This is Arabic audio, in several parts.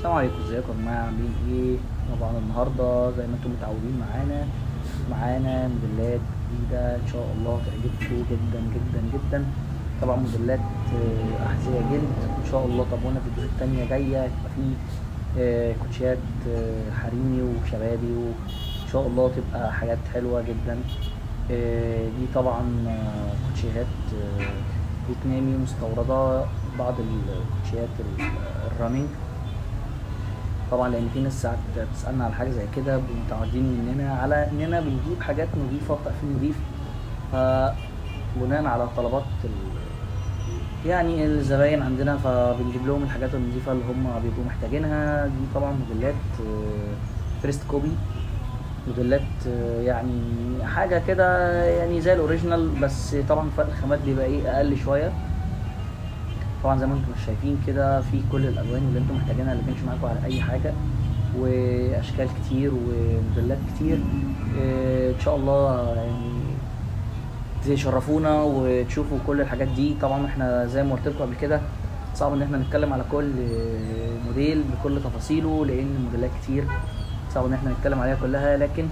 السلام عليكم، ازيكم يا جماعه؟ عاملين ايه؟ طبعا النهارده زي ما انتم متعودين معانا موديلات جديده ان شاء الله تعجبكم جدا جدا جدا. طبعا موديلات احذيه جلد ان شاء الله. طبعا فيديوهات تانية جايه هتبقى فيه كوتشيات حريمي وشبابي، وان شاء الله تبقى حاجات حلوه جدا. دي طبعا كوتشيهات فيتنامي مستورده، بعض الكوتشيات الرننج. طبعا لان في ناس ساعات بتسالنا على حاجه زي كده، متعودين مننا على اننا بنجيب حاجات نظيفه بتقفيل نظيف، فبناء على طلبات يعني الزباين عندنا، فبنجيب لهم الحاجات النظيفه اللي هم بيبقوا محتاجينها. دي طبعا موديلات فيرست كوبي، موديلات يعني حاجه كده يعني زي الاوريجينال، بس طبعا فرق الخامات بيبقى ايه اقل شويه. طبعا زي ما انتم مش شايفين كده في كل الالوان اللي انتم محتاجينها، اللي كانش معاكم على اي حاجه، واشكال كتير وموديلات كتير. ان شاء الله يعني تشرفونا وتشوفوا كل الحاجات دي. طبعا احنا زي ما قلت لكم قبل كده صعب ان احنا نتكلم على كل موديل بكل تفاصيله، لان الموديلات كتير صعب ان احنا نتكلم عليها كلها، لكن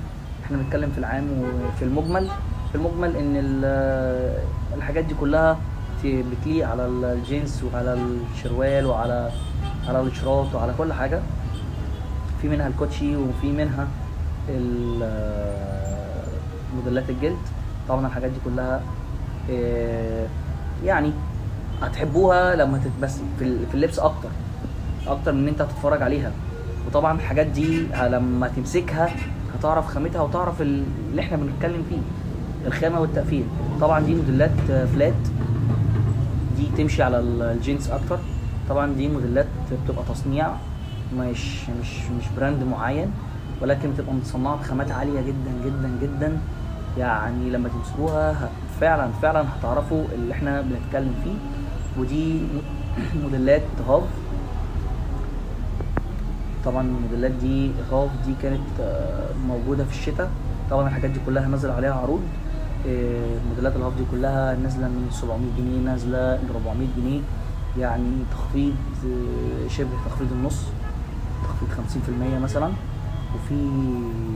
احنا بنتكلم في العام وفي المجمل. في المجمل ان الحاجات دي كلها بتليق على الجينز وعلى الشروال وعلى الشراط وعلى كل حاجه. في منها الكوتشي وفي منها موديلات الجلد. طبعا الحاجات دي كلها يعني هتحبوها لما بس في اللبس اكتر من ان انت هتتفرج عليها. وطبعا الحاجات دي لما تمسكها هتعرف خامتها وتعرف اللي احنا بنتكلم فيه، الخامه والتقفيل. طبعا دي موديلات فلات، دي تمشي على الجينز اكتر. طبعا دي موديلات بتبقى تصنيع، مش براند معين، ولكن بتبقى متصنعه بخامات عاليه جدا جدا جدا. يعني لما تمسكوها فعلا هتعرفوا اللي احنا بنتكلم فيه. ودي موديلات هاف. طبعا الموديلات دي هاف دي كانت موجوده في الشتاء. طبعا الحاجات دي كلها نزل عليها عروض. موديلات الهاف دي كلها نازله من 700 جنيه، نازله ل 400 جنيه، يعني تخفيض شبه تخفيض النص، تخفيض 50% مثلا. وفي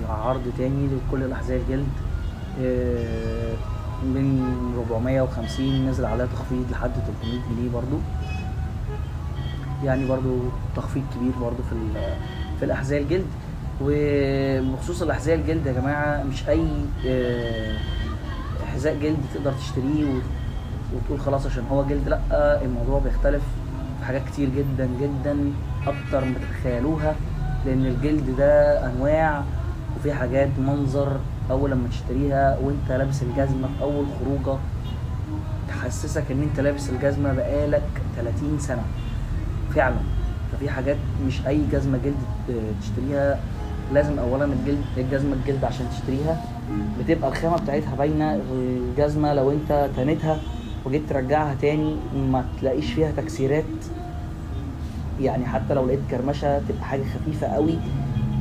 عرض تاني لكل الاحذيه الجلد من 450 نزل عليها تخفيض لحد 300 جنيه برضو، يعني برضو تخفيض كبير برضو في الاحذيه الجلد. وبخصوص الاحذيه الجلد يا جماعه، مش اي حذاء جلد تقدر تشتريه وتقول خلاص عشان هو جلد. لا، الموضوع بيختلف في حاجات كتير جدا جدا اكتر ما تتخيلوها، لان الجلد ده انواع، وفي حاجات منظر اول لما تشتريها وانت لابس الجزمه في اول خروجه تحسسك ان انت لابس الجزمه بقالك 30 سنه فعلا. ففي حاجات مش اي جزمه جلد تشتريها، لازم اولا الجزمه الجلد عشان تشتريها بتبقى الخامه بتاعتها باينه. الجزمه لو انت تنتها وجيت ترجعها تاني ما تلاقيش فيها تكسيرات، يعني حتى لو لقيت كرمشه تبقى حاجه خفيفه قوي،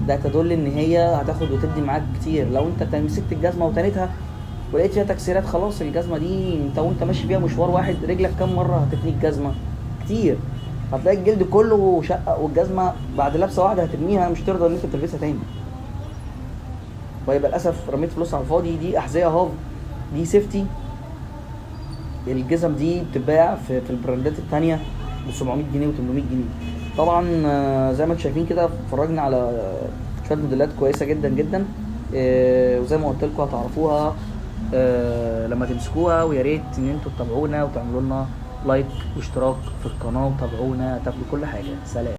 ده تدل ان هي هتاخد وتدي معاك كتير. لو انت مسكت الجزمه وتنتها ولقيت فيها تكسيرات، خلاص الجزمه دي انت وانت ماشي بيها مشوار واحد رجلك كام مره هتتنيك جزمه كتير، هتلاقي الجلد كله شقق، والجزمه بعد لبسه واحده هترميها، مش ترضى ان انت تلبسها تاني، ويبقى للاسف رميت فلوس على الفاضي. دي احذيه هاف، دي سيفتي. الجزم دي بتتباع في البراندات التانية ب 700 جنيه و 800 جنيه. طبعا زي ما انتم شايفين كده اتفرجنا على شويه موديلات كويسه جدا جدا، وزي ما قلت لكم هتعرفوها لما تمسكوها. ويا ريت ان انتم تتابعونا وتعملوا لنا لايك واشتراك في القناه وتابعونا، تاخدوا كل حاجه. سلام.